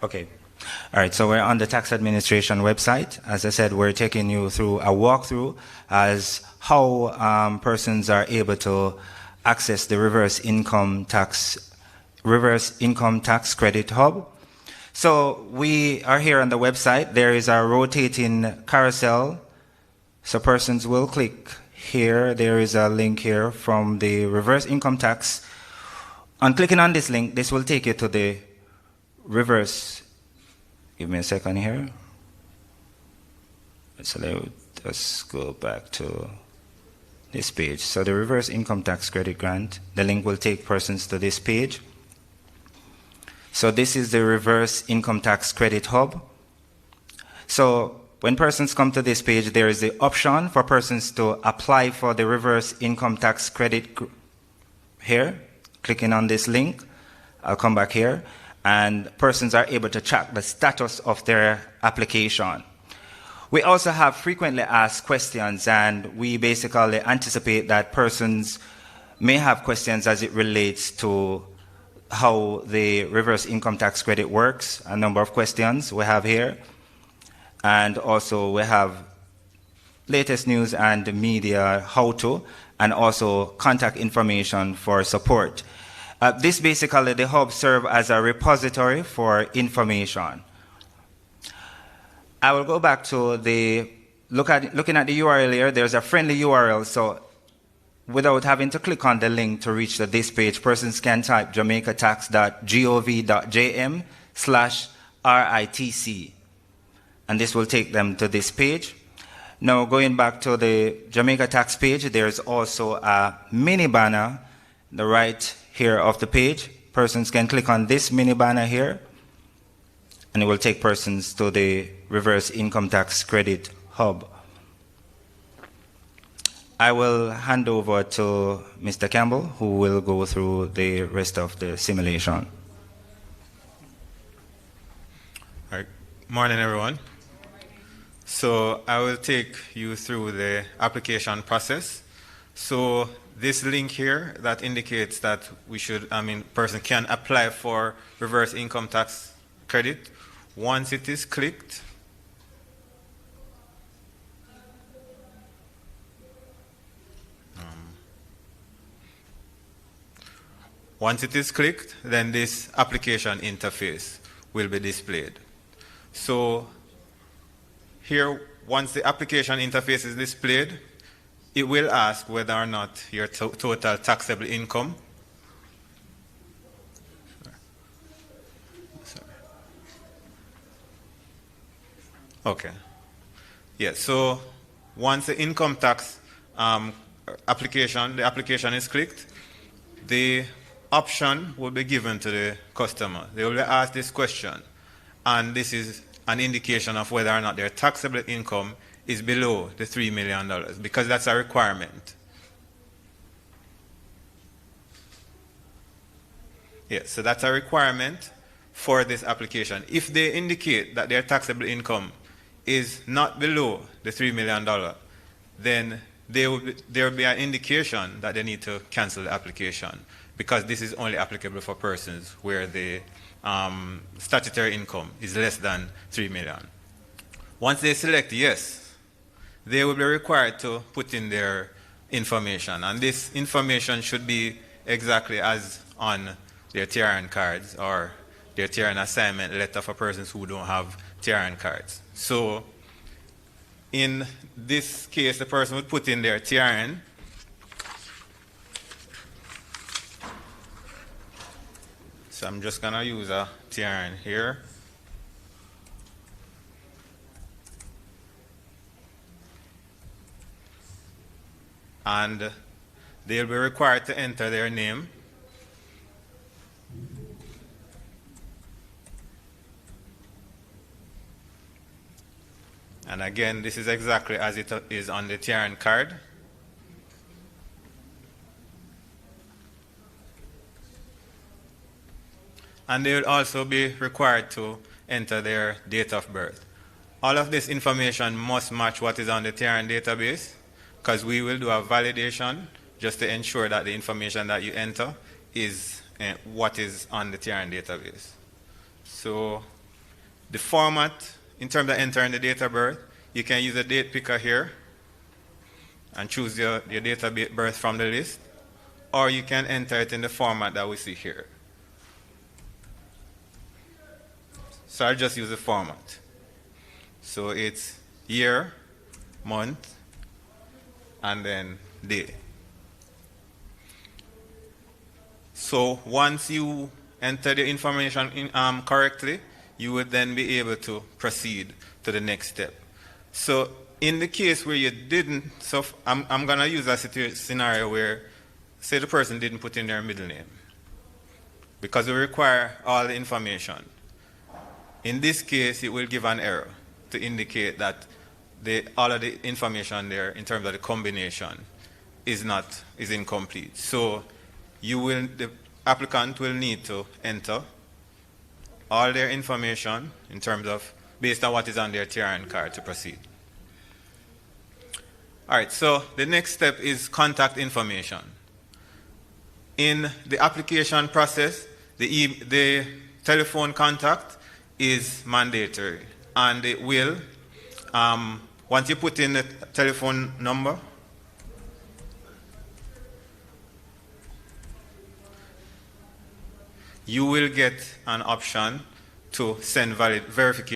Okay. All right, so we're on the tax administration website. As I said, we're taking you through a walkthrough as how persons are able to access the reverse income tax credit hub. So we are here on the website. There is a rotating carousel. So persons will click here. There is a link here from the reverse income tax. On clicking on this link, this will take you to the reverse. Give me a second here. So let's go back to this page. So the reverse income tax credit grant, the link will take persons to this page. So this is the reverse income tax credit hub. So when persons come to this page, there is the option for persons to apply for the reverse income tax credit here. Clicking on this link, I'll come back here, and persons are able to track the status of their application. We also have frequently asked questions, and we basically anticipate that persons may have questions as it relates to how the reverse income tax credit works. A number of questions we have here. And also we have latest news and media how-to, and also contact information for support. This basically, the hub serves as a repository for information. I will go back to the, looking at the URL here, there's a friendly URL, so without having to click on the link to reach this page, persons can type jamaicatax.gov.jm/RITC. And this will take them to this page. Now, going back to the Jamaica tax page, there's also a mini banner, the right here of the page. Persons can click on this mini banner here, and it will take persons to the reverse income tax credit hub. I will hand over to Mr. Campbell, who will go through the rest of the simulation. All right. Morning, everyone. So I will take you through the application process. So this link here that indicates that person can apply for reverse income tax credit. Once it is clicked, then this application interface will be displayed. So here, once the application interface is displayed, it will ask whether or not your total taxable income Okay. Yeah, so once the income tax application is clicked, the option will be given to the customer. They will be asked this question, and this is an indication of whether or not their taxable income is below the $3 million, because that's a requirement. Yes, so that's a requirement for this application. If they indicate that their taxable income is not below the $3 million, then there will be an indication that they need to cancel the application, because this is only applicable for persons where the statutory income is less than $3 million. Once they select yes, they will be required to put in their information, and this information should be exactly as on their TRN cards or their TRN assignment letter for persons who don't have TRN cards. So in this case, the person would put in their TRN, so I'm just going to use a TRN here. And they'll be required to enter their name. And again, this is exactly as it is on the TRN card. And they will also be required to enter their date of birth. All of this information must match what is on the TRN database, because we will do a validation just to ensure that the information that you enter is what is on the TRN database. So The format, in terms of entering the date of birth, you can use a date picker here and choose your date of birth from the list, or you can enter it in the format that we see here. So I'll just use the format. So it's year, month, and then day. So once you enter the information correctly, you would then be able to proceed to the next step. So in the case where you didn't, so I'm going to use a scenario where, say the person didn't put in their middle name, because we require all the information. In this case, it will give an error to indicate that all of the information there in terms of the combination is incomplete. So the applicant will need to enter all their information in terms of based on what is on their TRN card to proceed. All right, so the next step is contact information. In the application process, the telephone contact is mandatory, and it will, once you put in the telephone number, you will get an option to send valid verification